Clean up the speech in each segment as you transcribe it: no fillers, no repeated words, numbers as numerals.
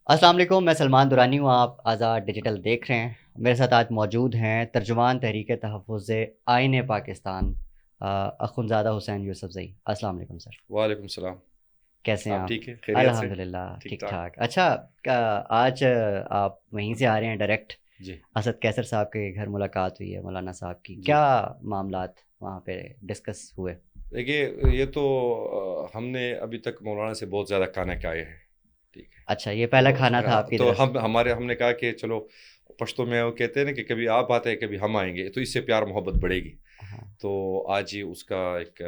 السلام علیکم، میں سلمان درانی ہوں. آپ آزاد ڈیجیٹل دیکھ رہے ہیں. میرے ساتھ آج موجود ہیں ترجمان تحریک تحفظ آئین پاکستان اخندزادہ حسین یوسف زئی. السلام علیکم سر. وعلیکم السلام. کیسے ہیں آپ آپ؟ ٹھیک ہے؟ خیریت سے؟ الحمد للہ ٹھیک ٹھیک ٹھاک. ٹھاک. اچھا، آج آپ وہیں سے آ رہے ہیں ڈائریکٹ؟ جی اسد کیسر صاحب کے گھر ملاقات ہوئی ہے مولانا صاحب کی. جی. کیا معاملات وہاں پہ ڈسکس ہوئے؟ دیکھیے یہ تو ہم نے ابھی تک مولانا سے بہت زیادہ کھانا کھائے ہیں. ٹھیک ہے. اچھا، یہ پہلا کھانا تھا آپ کی تو طرف سے؟ ہم نے کہا کہ چلو پشتوں میں وہ کہتے ہیں نا کہ کبھی آپ آتے ہیں کبھی ہم آئیں گے تو اس سے پیار محبت بڑھے گی. ہاں. تو آج ہی اس کا ایک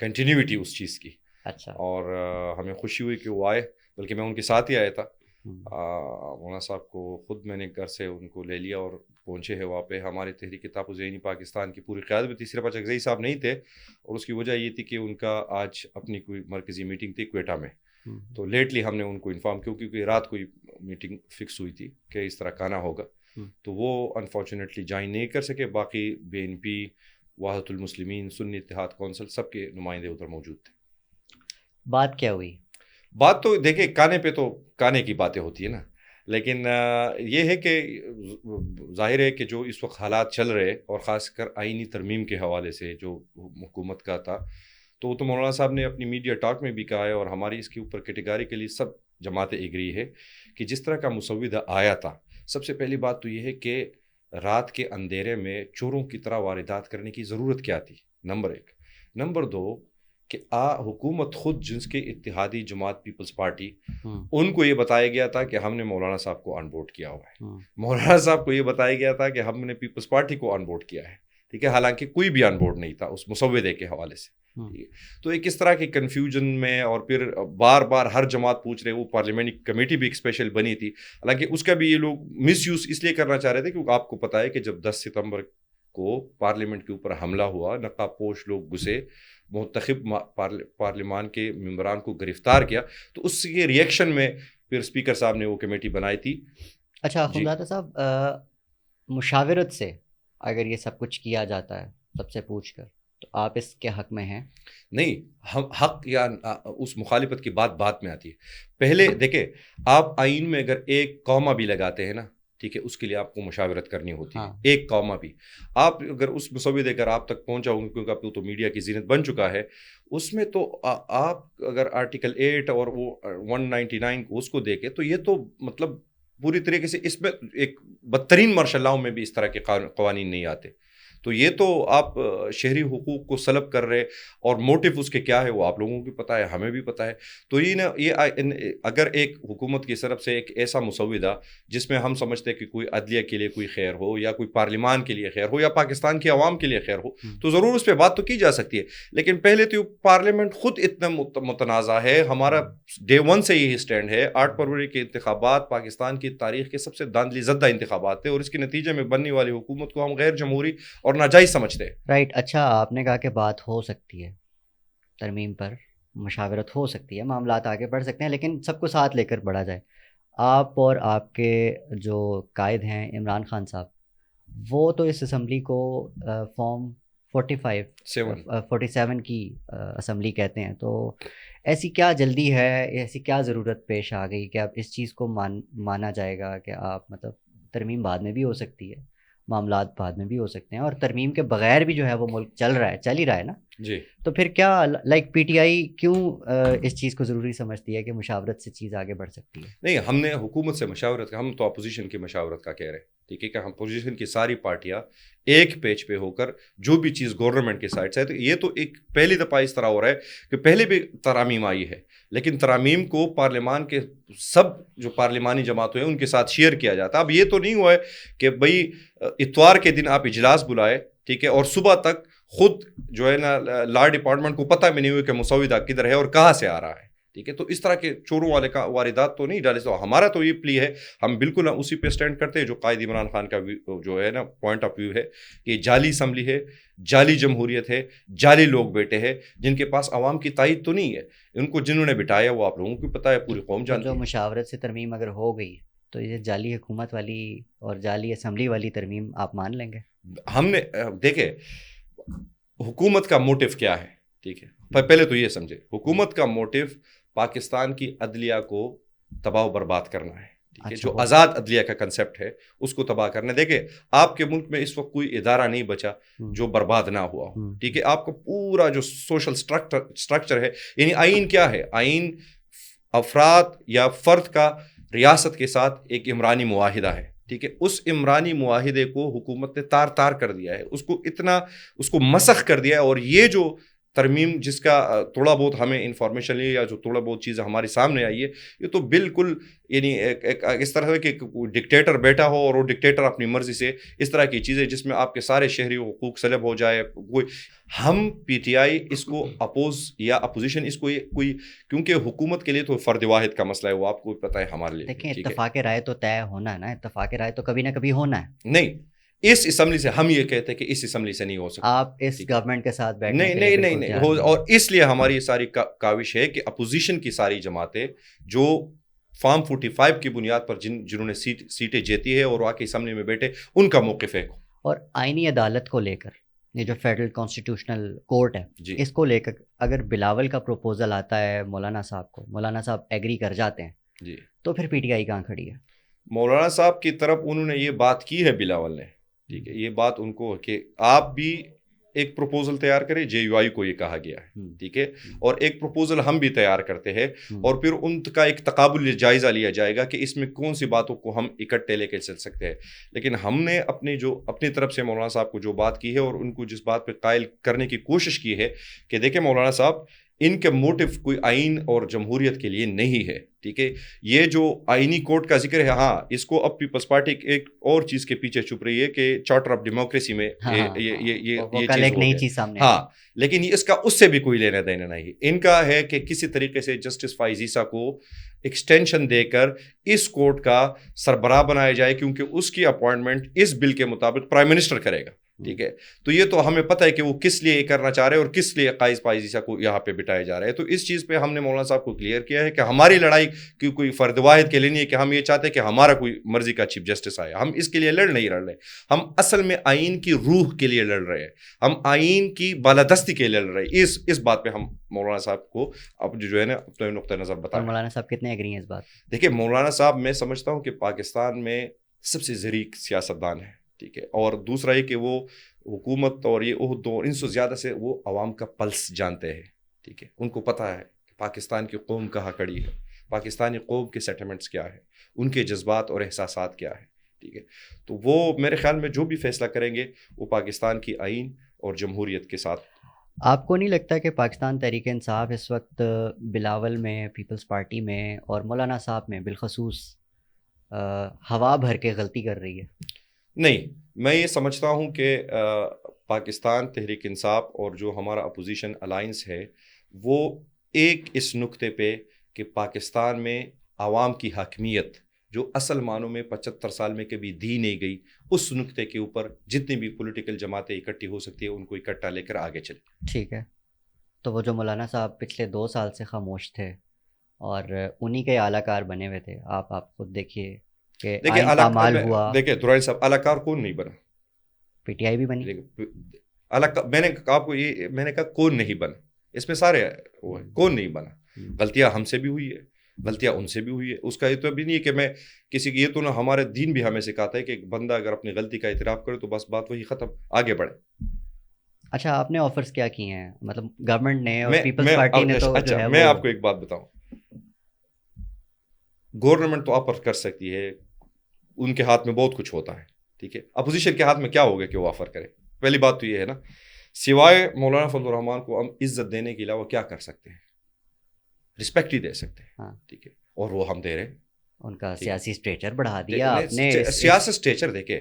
کنٹینیوٹی اس چیز کی. اچھا. اور ہمیں خوشی ہوئی کہ وہ آئے، بلکہ میں ان کے ساتھ ہی آیا تھا. ہم. مولانا صاحب کو خود میں نے گھر سے ان کو لے لیا اور پہنچے ہیں وہاں پہ. ہماری تحریک تحفظ آئین پاکستان کی پوری قیادت میں تیسرے پاس اکزئی صاحب نہیں تھے، اور اس کی وجہ یہ تھی کہ ان کا آج اپنی کوئی مرکزی میٹنگ تھی کوئٹہ میں. تو لیٹلی ہم نے ان کو انفارم کیا کیونکہ رات کوئی میٹنگ فکس ہوئی تھی کہ اس طرح کھانا ہوگا. تو وہ انفارچونیٹلی جوائن نہیں کر سکے. باقی BNP، وحدت المسلمین، سنی اتحاد کونسل، سب کے نمائندے ادھر موجود تھے. بات کیا ہوئی؟ بات تو دیکھیں کھانے پہ تو کھانے کی باتیں ہوتی ہیں نا، لیکن یہ ہے کہ ظاہر ہے کہ جو اس وقت حالات چل رہے اور خاص کر آئینی ترمیم کے حوالے سے جو حکومت کا تھا، تو وہ تو مولانا صاحب نے اپنی میڈیا ٹاک میں بھی کہا ہے، اور ہماری اس کے اوپر کیٹیگری کے لیے سب جماعتیں ایگری ہے کہ جس طرح کا مسودہ آیا تھا. سب سے پہلی بات تو یہ ہے کہ رات کے اندھیرے میں چوروں کی طرح واردات کرنے کی ضرورت کیا تھی، نمبر ایک. نمبر دو کہ حکومت خود جس کے اتحادی جماعت پیپلز پارٹی، ان کو یہ بتایا گیا تھا کہ ہم نے مولانا صاحب کو آن بورڈ کیا ہوا ہے. مولانا صاحب کو یہ بتایا گیا تھا کہ ہم نے پیپلز پارٹی کو آن بورڈ کیا ہے. ٹھیک ہے. حالانکہ کوئی بھی آن بورڈ نہیں تھا اس مسودے کے حوالے سے. تو ایک اس طرح کی کنفیوژن میں، اور پھر بار بار ہر جماعت پوچھ رہے. وہ پارلیمنٹری کمیٹی بھی ایک اسپیشل بنی تھی، حالانکہ اس کا بھی یہ لوگ مس یوز اس لیے کرنا چاہ رہے تھے کیونکہ آپ کو پتہ ہے کہ جب 10 ستمبر کو پارلیمنٹ کے اوپر حملہ ہوا، نقاب پوش لوگ گھسے، منتخب پارلیمان کے ممبران کو گرفتار کیا، تو اس کے ریئیکشن میں پھر اسپیکر صاحب نے وہ کمیٹی بنائی تھی. اچھا اخندزادہ صاحب، مشاورت سے اگر یہ سب کچھ کیا جاتا ہے سب سے پوچھ کر، تو آپ اس کے حق میں ہیں؟ نہیں، ہم حق یا اس مخالفت کی بات میں آتی ہے. پہلے دیکھیں، آپ آئین میں اگر ایک کاما بھی لگاتے ہیں نا، ٹھیک ہے، اس کے لیے آپ کو مشاورت کرنی ہوتی ہے. ایک کاما بھی آپ اگر اس مسودے کر آپ تک پہنچا ہوں، کیونکہ اب تو میڈیا کی زینت بن چکا ہے، اس میں تو آپ اگر آرٹیکل 8 اور وہ 199 اس کو دیکھیں تو یہ تو مطلب پوری طریقے سے اس میں ایک بدترین مرشلاؤں میں بھی اس طرح کے قوانین نہیں آتے. تو یہ تو آپ شہری حقوق کو سلب کر رہے، اور موٹیو اس کے کیا ہے وہ آپ لوگوں کو پتہ ہے، ہمیں بھی پتہ ہے. تو یہ اگر ایک حکومت کی طرف سے ایک ایسا مسودہ جس میں ہم سمجھتے ہیں کہ کوئی عدلیہ کے لیے کوئی خیر ہو، یا کوئی پارلیمان کے لیے خیر ہو، یا پاکستان کی عوام کے لیے خیر ہو، تو ضرور اس پہ بات تو کی جا سکتی ہے. لیکن پہلے تو پارلیمنٹ خود اتنا متنازع ہے. ہمارا ڈے 1 سے یہی اسٹینڈ ہے. 8 فروری کے انتخابات پاکستان کی تاریخ کے سب سے دھاندلی زدہ انتخابات تھے، اور اس کے نتیجے میں بننے والی حکومت کو ہم غیر جمہوری اور ناجائز سمجھتے ہیں. رائٹ. اچھا، آپ نے کہا کہ بات ہو سکتی ہے، ترمیم پر مشاورت ہو سکتی ہے، معاملات آگے بڑھ سکتے ہیں، لیکن سب کو ساتھ لے کر بڑھا جائے. آپ اور آپ کے جو قائد ہیں عمران خان صاحب، وہ تو اس اسمبلی کو فارم 47 کی اسمبلی کہتے ہیں. تو ایسی کیا جلدی ہے، ایسی کیا ضرورت پیش آ گئی کہ اب اس چیز کو مانا جائے گا کہ آپ مطلب ترمیم بعد میں بھی ہو سکتی ہے، معاملات بعد میں بھی ہو سکتے ہیں، اور ترمیم کے بغیر بھی جو ہے وہ ملک چل ہی رہا ہے نا؟ جی. تو پھر کیا لائک پی ٹی آئی کیوں اس چیز کو ضروری سمجھتی ہے کہ مشاورت سے چیز آگے بڑھ سکتی ہے؟ نہیں، ہم نے حکومت سے مشاورت کا، ہم تو اپوزیشن کی مشاورت کا کہہ رہے ہیں. ٹھیک ہے کہ ہم اپوزیشن کی ساری پارٹیاں ایک پیج پہ ہو کر جو بھی چیز گورنمنٹ کے سائڈ سے ہے، تو یہ تو ایک پہلی دفعہ اس طرح ہو رہا ہے کہ پہلے بھی ترامیم آئی ہے، لیکن ترامیم کو پارلیمان کے سب جو پارلیمانی جماعتیں ہیں ان کے ساتھ شیئر کیا جاتا. اب یہ تو نہیں ہوا ہے کہ بھائی اتوار کے دن آپ اجلاس بلائے، ٹھیک ہے، اور صبح تک خود جو ہے نا لا ڈپارٹمنٹ کو پتہ بھی نہیں ہوئی کہ مسودہ کدھر ہے اور کہاں سے آ رہا ہے. ٹھیک ہے. تو اس طرح کے چوروں والے کا واردات تو نہیں ڈالے. تو ہمارا تو یہ پلی ہے، ہم بالکل اسی پہ اسٹینڈ کرتے ہیں جو قائد عمران خان کا جو ہے نا پوائنٹ آف ویو ہے کہ جعلی اسمبلی ہے، جعلی جمہوریت ہے، جعلی لوگ بیٹے ہیں جن کے پاس عوام کی تائید تو نہیں ہے. ان کو جنہوں نے بٹھایا وہ آپ لوگوں کو پتہ ہے، پوری قوم جانتی ہے. جو مشاورت سے ترمیم اگر ہو گئی تو یہ جعلی حکومت والی اور جعلی اسمبلی والی ترمیم آپ مان لیں گے؟ ہم نے دیکھے حکومت کا موٹیو کیا ہے. ٹھیک ہے، پہلے تو یہ سمجھے حکومت کا موٹیو پاکستان کی عدلیہ کو تباہ و برباد کرنا ہے، ٹھیک ہے، اچھا جو آزاد عدلیہ کا کنسیپٹ ہے اس کو تباہ کرنا ہے. دیکھیں آپ کے ملک میں اس وقت کوئی ادارہ نہیں بچا جو برباد نہ ہوا ہو، ٹھیک ہے. آپ کا پورا جو سوشل سٹرکچر ہے، یعنی آئین کیا ہے؟ آئین افراد یا فرد کا ریاست کے ساتھ ایک عمرانی معاہدہ ہے، ٹھیک ہے. اس عمرانی معاہدے کو حکومت نے تار تار کر دیا ہے، اس کو مسخ کر دیا ہے. اور یہ جو ترمیم جس کا تھوڑا بہت ہمیں انفارمیشن لی یا جو تھوڑا بہت چیزیں ہمارے سامنے آئی ہے، یہ تو بالکل یعنی اس طرح سے کہ ڈکٹیٹر بیٹا ہو اور وہ ڈکٹیٹر اپنی مرضی سے اس طرح کی چیزیں جس میں آپ کے سارے شہری حقوق سلب ہو جائے. ہم پی ٹی آئی اس کو اپوز یا اپوزیشن اس کو کوئی، کیونکہ حکومت کے لیے تو فرد واحد کا مسئلہ ہے، وہ آپ کو پتہ ہے ہمارے لیے. دیکھیں اتفاق رائے تو طے ہونا ہے نا، اتفاق رائے تو کبھی نہ کبھی ہونا ہے. نہیں اس اسمبلی سے ہم یہ کہتے ہیں کہ اس اسمبلی سے نہیں ہو سکتا. آپ اس گورنمنٹ کے ساتھ بیٹھنے کے نہیں لیے نہیں نہیں اور اس لیے ہماری ساری کاوش ہے کہ اپوزیشن کی ساری جماعتیں جو فارم 45 کی بنیاد پر جنہوں نے سیٹیں جیتی ہے اور آ کے اسمبلی میں بیٹھے، ان کا موقف ہے. اور آئینی عدالت کو لے کر یہ جو فیڈرل کانسٹیٹیوشنل کورٹ ہے جی، اس کو لے کر اگر بلاول کا پروپوزل آتا ہے مولانا صاحب کو، مولانا صاحب ایگری کر جاتے ہیں جی، تو پھر پی ٹی آئی کہاں کھڑی ہے؟ مولانا صاحب کی طرف انہوں نے یہ بات کی ہے، بلاول نے، ٹھیک ہے، یہ بات ان کو کہ آپ بھی ایک پروپوزل تیار کریں. جے یو آئی کو یہ کہا گیا ہے، ٹھیک ہے، اور ایک پروپوزل ہم بھی تیار کرتے ہیں اور پھر ان کا ایک تقابل جائزہ لیا جائے گا کہ اس میں کون سی باتوں کو ہم اکٹھے لے کے چل سکتے ہیں. لیکن ہم نے اپنی طرف سے مولانا صاحب کو جو بات کی ہے اور ان کو جس بات پہ قائل کرنے کی کوشش کی ہے کہ دیکھیں مولانا صاحب، ان کے موٹو کوئی آئین اور جمہوریت کے لیے نہیں ہے، ٹھیک ہے. یہ جو آئینی کورٹ کا ذکر ہے، ہاں اس کو اب پیپلز پارٹی ایک اور چیز کے پیچھے چھپ رہی ہے کہ چارٹر آف ڈیموکریسی میں یہ چیز سامنے، ہاں، لیکن اس کا اس سے بھی کوئی لینا دینا نہیں. ان کا ہے کہ کسی طریقے سے جسٹس فائز عیسیٰ کو ایکسٹینشن دے کر اس کورٹ کا سربراہ بنایا جائے، کیونکہ اس کی اپوائنٹمنٹ اس بل کے مطابق پرائم منسٹر کرے گا، ٹھیک ہے. تو یہ تو ہمیں پتہ ہے کہ وہ کس لیے کرنا چاہ رہے ہیں اور کس لیے قائز فائز عیسیٰ کو یہاں پہ بٹھایا جا رہا ہے. تو اس چیز پہ ہم نے مولانا صاحب کو کلیئر کیا ہے کہ ہماری لڑائی کی کوئی فرد واحد کے لیے نہیں ہے کہ ہم یہ چاہتے ہیں کہ ہمارا کوئی مرضی کا چیف جسٹس آئے. ہم اس کے لیے لڑ رہے، ہم اصل میں آئین کی روح کے لیے لڑ رہے ہیں، ہم آئین کی بالادستی کے لیے لڑ رہے ہیں. اس بات پہ ہم مولانا صاحب کو اب جو ہے نا اپنا نقطۂ نظر بتائیں. مولانا صاحب کتنے ایگری ہیں اس بات؟ دیکھیں مولانا صاحب، میں سمجھتا ہوں کہ پاکستان میں سب سے ظریف سیاستدان ہے، ٹھیک ہے. اور دوسرا یہ کہ وہ حکومت اور یہ عہدوں اور ان سے زیادہ سے وہ عوام کا پلس جانتے ہیں، ٹھیک ہے. ان کو پتہ ہے کہ پاکستان کی قوم کہاں کھڑی ہے، پاکستانی قوم کے سیٹلمنٹس کیا ہے، ان کے جذبات اور احساسات کیا ہے، ٹھیک ہے. تو وہ میرے خیال میں جو بھی فیصلہ کریں گے وہ پاکستان کی آئین اور جمہوریت کے ساتھ. آپ کو نہیں لگتا کہ پاکستان تحریک انصاف اس وقت بلاول میں، پیپلز پارٹی میں اور مولانا صاحب میں بالخصوص ہوا بھر کے غلطی کر رہی ہے؟ نہیں، میں یہ سمجھتا ہوں کہ پاکستان تحریک انصاف اور جو ہمارا اپوزیشن الائنس ہے وہ ایک اس نقطے پہ کہ پاکستان میں عوام کی حاکمیت جو اصل معنوں میں 75 سال میں کبھی دی نہیں گئی، اس نقطے کے اوپر جتنی بھی پولیٹیکل جماعتیں اکٹھی ہو سکتی ہیں ان کو اکٹھا لے کر آگے چلے. ٹھیک ہے. تو وہ جو مولانا صاحب پچھلے 2 سال سے خاموش تھے اور انہی کے اعلیٰ کار بنے ہوئے تھے، آپ خود دیکھیے کہ آئین پامال ہوا. دیکھیں دورانی صاحب اعلیٰ کار کون نہیں بنا؟ پی ٹی آئی بھی بنی. میں نے آپ کو یہ میں نے کہا کون نہیں بنا، اس میں سارے وہ ہیں، کون نہیں بنا. غلطیاں ہم سے بھی ہوئی ہے، غلطیاں ان سے بھی ہوئی ہے. اس کا یہ تو بھی نہیں ہے کہ میں کسی کی، یہ تو نہ ہمارے دین بھی ہمیں سکھاتا ہے کہ ایک بندہ اگر اپنی غلطی کا اعتراف کرے تو بس بات وہی ختم، آگے بڑھے. اچھا، آپ نے آفرز کیا کیے ہیں مطلب گورنمنٹ نے اور پیپلز پارٹی نے؟ تو اچھا میں آپ کو ایک بات بتاؤں، گورنمنٹ تو آفر کر سکتی ہے، ان کے ہاتھ میں بہت کچھ ہوتا ہے، ٹھیک ہے. اپوزیشن کے ہاتھ میں کیا ہوگا کہ وہ آفر کرے؟ پہلی بات تو یہ ہے نا، سوائے مولانا فضل الرحمان کو ہم عزت دینے کے علاوہ کیا کر سکتے ہیں؟ رسپیکٹ ہی دے سکتے ہیں، ٹھیک ہے، اور وہ ہم دے رہے ہیں. ان کا سیاسی اسٹیچر بڑھا دیا آپ نے. سیاسی اسٹیچر دیکھے،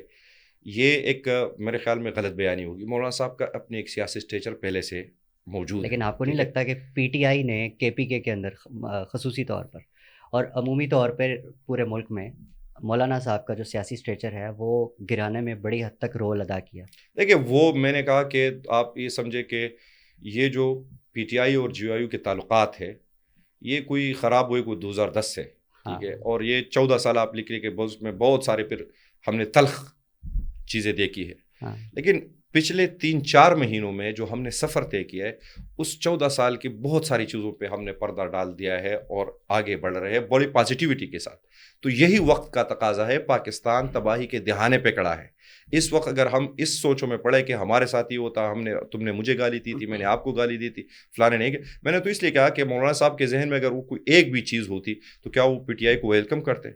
یہ ایک میرے خیال میں غلط بیانی ہوگی. مولانا صاحب کا اپنی ایک سیاسی اسٹیچر پہلے سے موجود ہے. لیکن آپ کو نہیں لگتا کہ پی ٹی آئی نے کے پی کے اندر خصوصی طور پر اور عمومی طور پر پورے ملک میں مولانا صاحب کا جو سیاسی اسٹیچر ہے وہ گرانے میں بڑی حد تک رول ادا کیا؟ دیکھیے وہ میں نے کہا کہ آپ یہ سمجھے کہ یہ جو پی ٹی آئی اور جے یو آئی کے تعلقات ہے یہ کوئی خراب ہوئے کوئی 2010 سے، ٹھیک ہے، اور یہ 14 سال آپ لکھ لیں کہ میں بہت سارے پھر ہم نے تلخ چیزیں دیکھی ہے. لیکن پچھلے 3-4 مہینوں میں جو ہم نے سفر طے کیا ہے اس 14 سال کی بہت ساری چیزوں پہ ہم نے پردہ ڈال دیا ہے اور آگے بڑھ رہے ہیں بڑی پازیٹیوٹی کے ساتھ. تو یہی وقت کا تقاضا ہے. پاکستان تباہی کے دہانے پہ کڑا ہے. اس وقت اگر ہم اس سوچوں میں پڑے کہ ہمارے ساتھ ہی ہوتا, تم نے مجھے گالی دی تھی, میں نے آپ کو گالی دی تھی, فلانے نہیں, میں نے تو اس لیے کہا کہ مولانا صاحب کے ذہن میں اگر وہ کوئی ایک بھی چیز ہوتی تو کیا وہ پی ٹی آئی کو ویلکم کرتے؟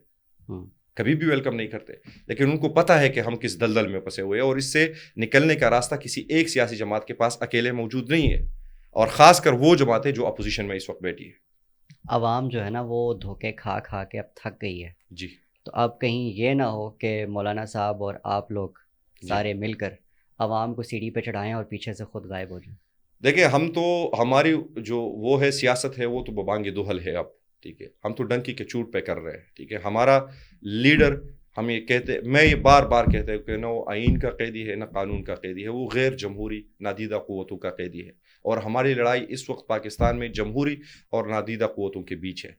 کبھی بھی ویلکم نہیں کرتے. لیکن ان کو پتہ ہے کہ ہم کس دلدل میں پھنسے ہوئے ہیں اور اس سے نکلنے کا راستہ کسی ایک سیاسی جماعت کے پاس اکیلے موجود نہیں ہے, اور خاص کر وہ جماعتیں جو اپوزیشن میں اس وقت بیٹھی ہے. عوام جو ہے نا وہ دھوکے کھا کھا کے اب تھک گئی ہے. جی. تو اب کہیں یہ نہ ہو کہ مولانا صاحب اور آپ لوگ سارے مل کر عوام کو سیڑھی پہ چڑھائیں اور پیچھے سے خود غائب ہو جائیں. دیکھیں, ہم تو ہماری جو وہ ہے سیاست ہے وہ تو ببانگ دہل ہے اب, ٹھیک ہے, ہم تو ڈنکی کے چوٹ پہ کر رہے ہیں, ٹھیک ہے. ہمارا لیڈر, ہم یہ کہتے, میں یہ بار بار کہتا ہوں کہ نہ وہ آئین کا قیدی ہے نہ قانون کا قیدی ہے, وہ غیر جمہوری نادیدہ قوتوں کا قیدی ہے. اور ہماری لڑائی اس وقت پاکستان میں جمہوری اور نادیدہ قوتوں کے بیچ ہے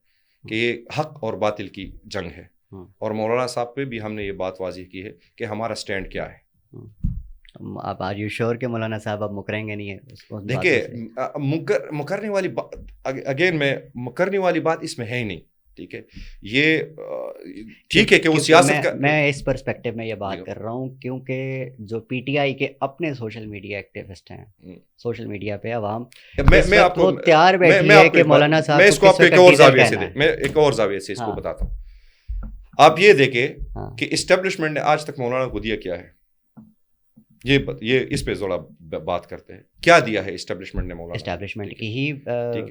کہ یہ حق اور باطل کی جنگ ہے. اور مولانا صاحب پہ بھی ہم نے یہ بات واضح کی ہے کہ ہمارا سٹینڈ کیا ہے. آپ آر یو شور کہ مولانا صاحب اب مکریں گے نہیں؟ دیکھیے, مکرنے والی بات, اگین میں مکرنے والی بات اس میں ہے ہی نہیں, ٹھیک ہے. یہ ٹھیک ہے کہ وہ سیاست کا, میں اس پرسپیکٹو میں یہ بات کر رہا ہوں کیونکہ جو پی ٹی آئی کے اپنے سوشل میڈیا ایکٹیوسٹ ہیں, سوشل میڈیا پہ عوام میں آپ کو تیار بیٹھی ہے کہ مولانا صاحب میں اس کو آپ کو ایک اور زاویے سے میں ایک اور زاویے سے اس کو بتاتا ہوں. آپ یہ دیکھیں کہ اسٹیبلشمنٹ نے آج تک مولانا کو دیا کیا ہے, یہ اس پہ ذرا بات کرتے ہیں. کیا دیا ہے اسٹیبلشمنٹ نے مولانا؟ اسٹیبلشمنٹ کی ہی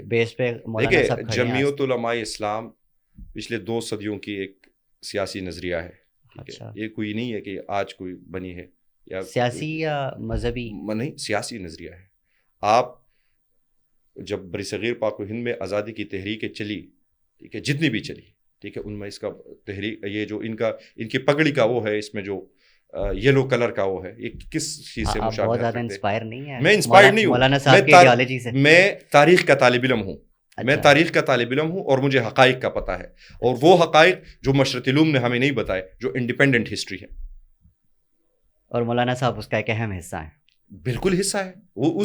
بیس پہ مولانا صاحب کھڑے ہیں. جمعیت علماء اسلام پچھلے 2 صدیوں کی ایک سیاسی نظریہ ہے, ٹھیک ہے. یہ کوئی نہیں ہے کہ آج کوئی بنی ہے, یا سیاسی یا مذہبی نہیں, سیاسی نظریہ ہے. آپ جب برصغیر پاک و ہند میں آزادی کی تحریکیں چلی, ٹھیک ہے, جتنی بھی چلی, ٹھیک ہے, ان میں اس کا تحریک, یہ جو ان کی پگڑی کا وہ ہے, اس میں جو یلو کلر کا وہ ہے, یہ کس چیز سے مشابہت بہت زیادہ رکھتے ہیں؟ انسپائر نہیں ہے. میں انسپائر نہیں ہوں, مولانا صاحب کی آئیڈیالوجی سے. میں تاریخ کا طالب علم ہوں. میں تاریخ کا طالب علم ہوں اور مجھے حقائق کا پتہ ہے, اور وہ حقائق جو مشرق علوم نے ہمیں نہیں بتائے, جو انڈیپینڈنٹ ہسٹری ہے. اور مولانا صاحب اس کا ایک اہم حصہ ہے. بالکل حصہ ہے وہ,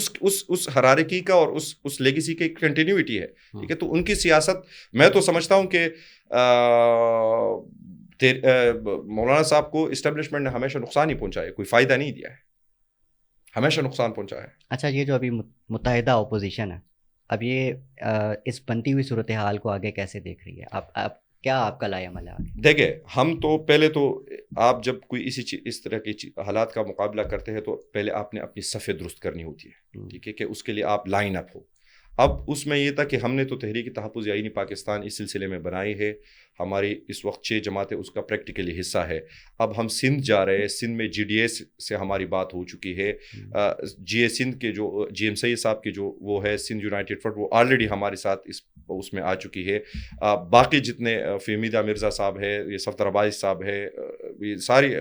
اس حرارکی کا اور اس لیگیسی کی کنٹینیوٹی ہے, ٹھیک ہے. تو ان کی سیاست, میں تو سمجھتا ہوں کہ مولانا صاحب کو اسٹیبلشمنٹ نے ہمیشہ نقصان ہی پہنچایا ہے, کوئی فائدہ نہیں دیا ہے, ہمیشہ نقصان پہنچایا ہے. اچھا, یہ جو ابھی متحدہ اپوزیشن ہے, اب یہ اس بنتی ہوئی صورتحال کو آگے کیسے دیکھ رہی ہے آپ کیا آپ کا لائے عمل ہے آگے؟ دیکھیں, ہم تو پہلے تو آپ جب کوئی اس طرح کی حالات کا مقابلہ کرتے ہیں تو پہلے آپ نے اپنی صفیں درست کرنی ہوتی ہے, ٹھیک ہے, کہ اس کے لیے آپ لائن اپ ہو. اب اس میں یہ تھا کہ ہم نے تو تحریک تحفظ آئینی پاکستان اس سلسلے میں بنائی ہے. ہماری اس وقت 6 جماعتیں اس کا پریکٹیکلی حصہ ہے. اب ہم سندھ جا رہے ہیں, سندھ میں جی ڈی اے سے ہماری بات ہو چکی ہے. جی اے سندھ کے جو جی ایم سید صاحب کی جو وہ ہے سندھ یونائٹیڈ فرنٹ, وہ آلریڈی ہمارے ساتھ اس میں آ چکی ہے. باقی جتنے فہمیدہ مرزا صاحب ہے, یہ صفدر عباس صاحب ہے, یہ ساری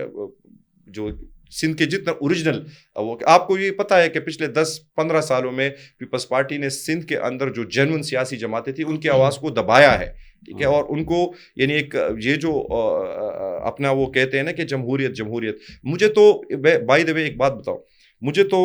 جو سندھ کے جتنا اوریجنل, وہ آپ کو یہ پتہ ہے کہ پچھلے 10-15 سالوں میں پیپلز پارٹی نے سندھ کے اندر جو جینون سیاسی جماعتیں تھیں ان کی آواز کو دبایا ہے, ٹھیک ہے. اور ان کو یعنی ایک یہ جو اپنا وہ کہتے ہیں نا کہ جمہوریت, مجھے تو بائی دا وے ایک بات بتاؤ, مجھے تو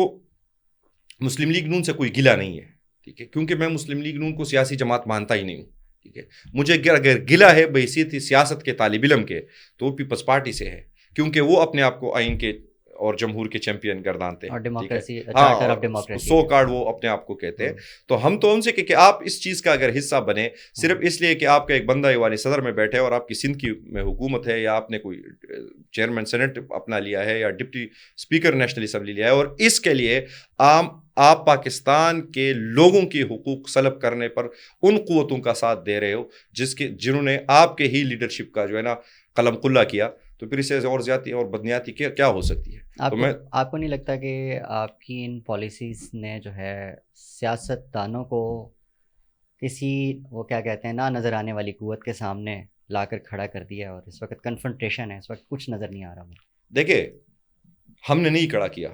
مسلم لیگ نون سے کوئی گلہ نہیں ہے, ٹھیک ہے, کیونکہ میں مسلم لیگ نون کو سیاسی جماعت مانتا ہی نہیں ہوں, ٹھیک ہے. مجھے اگر گلہ ہے بحیثیت سیاست کے طالب علم کے تو پیپلز پارٹی سے ہے, کیونکہ وہ اپنے آپ کو آئین کے اور جمہور کے چیمپئن گردانتے ہیں, سو کارڈ وہ اپنے آپ کو کہتے ہیں. تو ہم تو ان سے کہ آپ اس چیز کا اگر حصہ بنے صرف اس لیے کہ آپ کا ایک بندہ ایوانی صدر میں بیٹھے اور آپ کی سندھ کی میں حکومت ہے, یا آپ نے کوئی چیئرمین سینٹ اپنا لیا ہے یا ڈپٹی اسپیکر نیشنل اسمبلی لیا ہے, اور اس کے لیے آپ پاکستان کے لوگوں کی حقوق سلب کرنے پر ان قوتوں کا ساتھ دے رہے ہو جنہوں نے آپ کے ہی لیڈرشپ کا جو ہے نا قلم قلہ کیا, تو پھر اس سے اور زیادتی اور بدنیاتی کیا ہو سکتی ہے؟ آپ کو نہیں لگتا کہ آپ کی ان پالیسیز نے جو ہے سیاست دانوں کو کسی وہ کیا کہتے ہیں نہ نظر آنے والی قوت کے سامنے لا کر کھڑا کر دیا, اور اس وقت کنفرنٹیشن ہے, اس وقت کچھ نظر نہیں آ رہا؟ دیکھیں, ہم نے نہیں کھڑا کیا,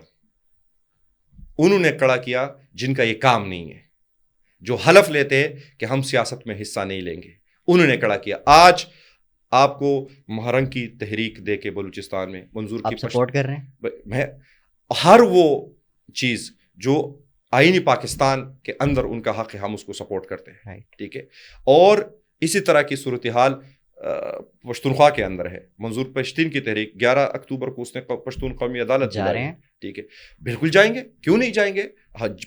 انہوں نے کھڑا کیا جن کا یہ کام نہیں ہے, جو حلف لیتے ہیں کہ ہم سیاست میں حصہ نہیں لیں گے, انہوں نے کھڑا کیا. آج آپ کو مہرنگ کی تحریک دے کے بلوچستان میں منظور کی سپورٹ کر رہے ہیں, میں ہر وہ چیز جو آئینی پاکستان کے اندر ان کا حق ہے ہم اس کو سپورٹ کرتے ہیں, ٹھیک ہے. اور اسی طرح کی صورتحال پشتونخوا کے اندر ہے. منظور پشتین کی تحریک 11 اکتوبر کو اس نے پشتون قومی عدالت جا رہے ہیں, ٹھیک ہے, بالکل جائیں گے, کیوں نہیں جائیں گے.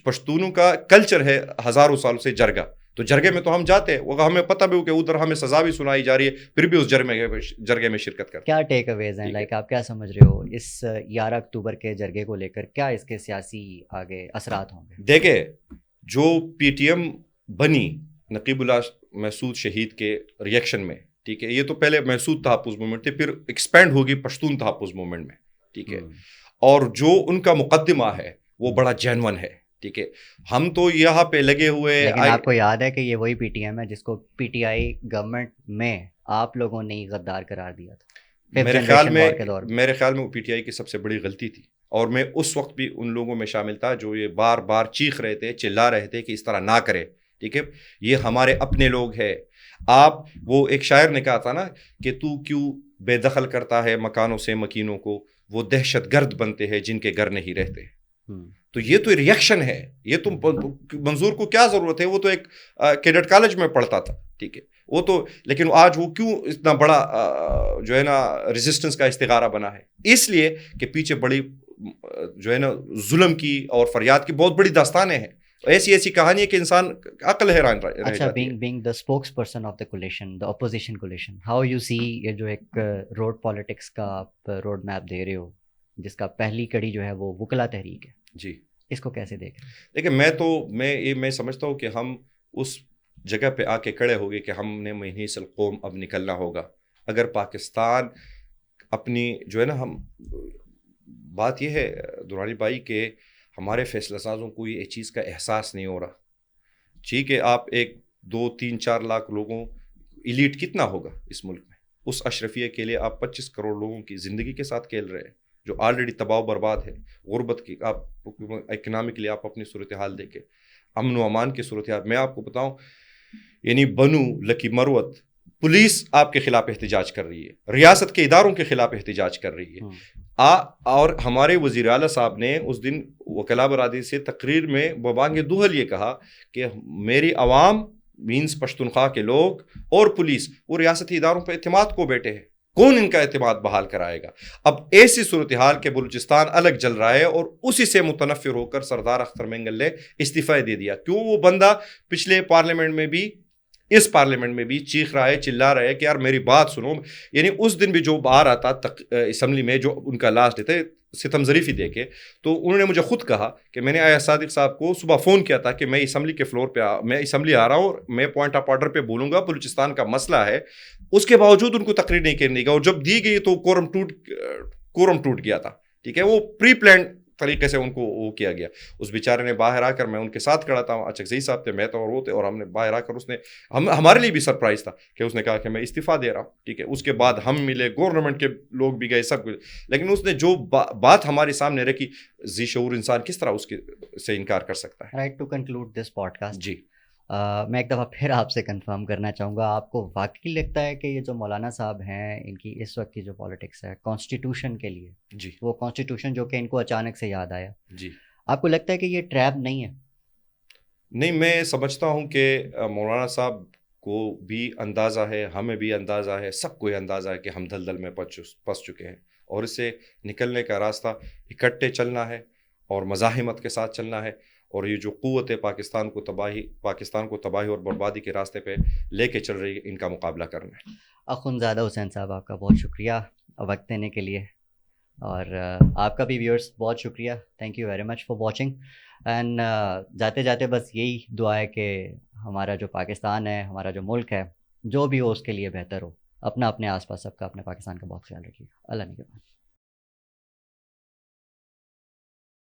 پشتونوں کا کلچر ہے ہزاروں سالوں سے جرگہ, تو جرگے میں تو ہم جاتے ہیں, وہ ہمیں پتہ بھی ہو کہ ادھر ہمیں سزا بھی سنائی جا رہی ہے, پھر بھی اس جرگے میں شرکت کرتے ہیں. کیا ٹیک اویز ہیں, لائک آپ کیا سمجھ رہے ہو اس 11 اکتوبر کے جرگے کو لے کر, کیا اس کے سیاسی آگے اثرات ہوں گے؟ دیکھیں, جو پی ٹی ایم بنی نقیب اللہ محسود شہید کے ریئیکشن میں, ٹھیک ہے, یہ تو پہلے محسود تحفظ موومنٹ تھے, پھر ایکسپینڈ ہوگی پشتون تحفظ موومنٹ میں, ٹھیک ہے. اور جو ان کا مقدمہ ہے وہ بڑا جینون ہے, ٹھیک ہے. ہم تو یہاں پہ لگے ہوئے, لیکن آپ کو یاد ہے کہ یہ وہی پی ٹی ایم ہے جس کو پی ٹی آئی گورنمنٹ میں آپ لوگوں نے غدار قرار دیا تھا میرے خیال میں وہ پی ٹی آئی کی سب سے بڑی غلطی تھی. اور میں اس وقت بھی ان لوگوں میں شامل تھا جو یہ بار بار چیخ رہے تھے, چلا رہے تھے کہ اس طرح نہ کرے, ٹھیک ہے, یہ ہمارے اپنے لوگ ہیں. آپ, وہ ایک شاعر نے کہا تھا نا کہ تو کیوں بے دخل کرتا ہے مکانوں سے مکینوں کو, وہ دہشت گرد بنتے ہیں جن کے گھر نہیں رہتے. تو یہ تو ریئیکشن ہے, یہ تو منظور کو کیا ضرورت ہے, وہ تو ایک کیڈٹ کالج میں پڑھتا تھا, ٹھیک ہے, وہ تو, لیکن آج وہ کیوں اتنا بڑا جو ہے نا ریزسٹنس کا استغارہ بنا ہے؟ اس لیے کہ پیچھے بڑی جو ہے نا ظلم کی اور فریاد کی بہت بڑی داستانیں ہیں, ایسی کہانی ہے کہ انسان عقل حیران رہ جاتی ہے. اچھا, being the spokesperson of the coalition, the opposition coalition, how you see یہ جو ایک روڈ پالیٹکس کا آپ روڈ میپ دے رہے ہو, جس کا پہلی کڑی جو ہے وہ وکلا تحریک ہے, جی, اس کو کیسے دیکھ رہے ہیں؟ دیکھیں, میں سمجھتا ہوں کہ ہم اس جگہ پہ آ کے کھڑے ہو گئے کہ ہم نے محیص القوم اب نکلنا ہوگا. اگر پاکستان اپنی جو ہے نا, ہم بات یہ ہے درانی بھائی کہ ہمارے فیصلہ سازوں کو یہ چیز کا احساس نہیں ہو رہا. ٹھیک ہے, آپ 1 2 3 4 لاکھ لوگوں, ایلیٹ کتنا ہوگا اس ملک میں, اس اشرفیہ کے لیے آپ 25 کروڑ لوگوں کی زندگی کے ساتھ کھیل رہے ہیں جو آلریڈی تباہ و برباد ہے. غربت کی آپ اکنامکلی آپ اپنی صورتحال دیکھیں, امن و امان کی صورتحال. میں آپ کو بتاؤں, یعنی بنو, لکی مروت, پولیس آپ کے خلاف احتجاج کر رہی ہے, ریاست کے اداروں کے خلاف احتجاج کر رہی ہے. اور ہمارے وزیر اعلیٰ صاحب نے اس دن وکلاء برادری سے تقریر میں ببانگ دوہل یہ کہا کہ میری عوام مینس پشتونخوا کے لوگ اور پولیس وہ ریاستی اداروں پہ اعتماد کو بیٹھے ہیں, کون ان کا اعتماد بحال کرائے گا؟ اب ایسی صورتحال کہ بلوچستان الگ جل رہا ہے, اور اسی سے متنفر ہو کر سردار اختر مینگل نے استعفی دے دیا. کیوں؟ وہ بندہ پچھلے پارلیمنٹ میں بھی, اس پارلیمنٹ میں بھی چیخ رہا ہے, چلا رہا ہے کہ یار میری بات سنو. یعنی اس دن بھی جو باہر آتا اسمبلی میں, جو ان کا لاسٹ تھے ستم ظریفی دے کے, تو انہوں نے مجھے خود کہا کہ میں نے آیا صادق صاحب کو صبح فون کیا تھا کہ میں اسمبلی کے فلور پہ میں اسمبلی آ رہا ہوں اور میں پوائنٹ آف آرڈر پہ بولوں گا, بلوچستان کا مسئلہ ہے. اس کے باوجود ان کو تقریر نہیں کرنے کا, اور جب دی گئی تو کورم ٹوٹ گیا تھا, ٹھیک ہے. وہ پری پلانڈ طریقے سے ان کو وہ کیا گیا. اس بیچارے نے باہر آ کر, میں ان کے ساتھ کھڑا تھا, اچکزئی صاحب تھے, میں تو اور وہ تھے, اور ہم نے باہر آ کر, اس نے ہمارے لیے بھی سرپرائز تھا کہ اس نے کہا کہ میں استعفیٰ دے رہا ہوں, ٹھیک ہے. اس کے بعد ہم ملے, گورنمنٹ کے لوگ بھی گئے, سب کچھ, لیکن اس نے جو بات ہمارے سامنے رکھی, ذی شعور انسان کس طرح اس کے سے انکار کر سکتا ہے. Right to conclude this podcast, جی, میں ایک دفعہ پھر آپ سے کنفرم کرنا چاہوں گا, آپ کو واقعی لگتا ہے کہ یہ جو مولانا صاحب ہیں, ان کی اس وقت کی جو پالیٹکس ہے کانسٹیٹیوشن کے لیے, جی, وہ کانسٹیٹیوشن جو کہ ان کو اچانک سے یاد آیا, جی, آپ کو لگتا ہے کہ یہ ٹریپ نہیں ہے؟ نہیں, میں سمجھتا ہوں کہ مولانا صاحب کو بھی اندازہ ہے, ہمیں بھی اندازہ ہے, سب کو یہ اندازہ ہے کہ ہم دلدل میں پھنس چکے ہیں, اور اس سے نکلنے کا راستہ اکٹھے چلنا ہے اور مزاحمت کے ساتھ چلنا ہے. اور یہ جو قوت ہے پاکستان کو تباہی اور بربادی کے راستے پہ لے کے چل رہی ہے, ان کا مقابلہ کرنا ہے. اخوندزادہ حسین صاحب, آپ کا بہت شکریہ وقت دینے کے لیے, اور آپ کا بھی ویورز بہت شکریہ. Thank you very much for watching. And جاتے جاتے بس یہی دعا ہے کہ ہمارا جو پاکستان ہے, ہمارا جو ملک ہے, جو بھی ہو اس کے لیے بہتر ہو. اپنے آس پاس سب کا, اپنے پاکستان کا بہت خیال رکھیے. اللہ نگہبان.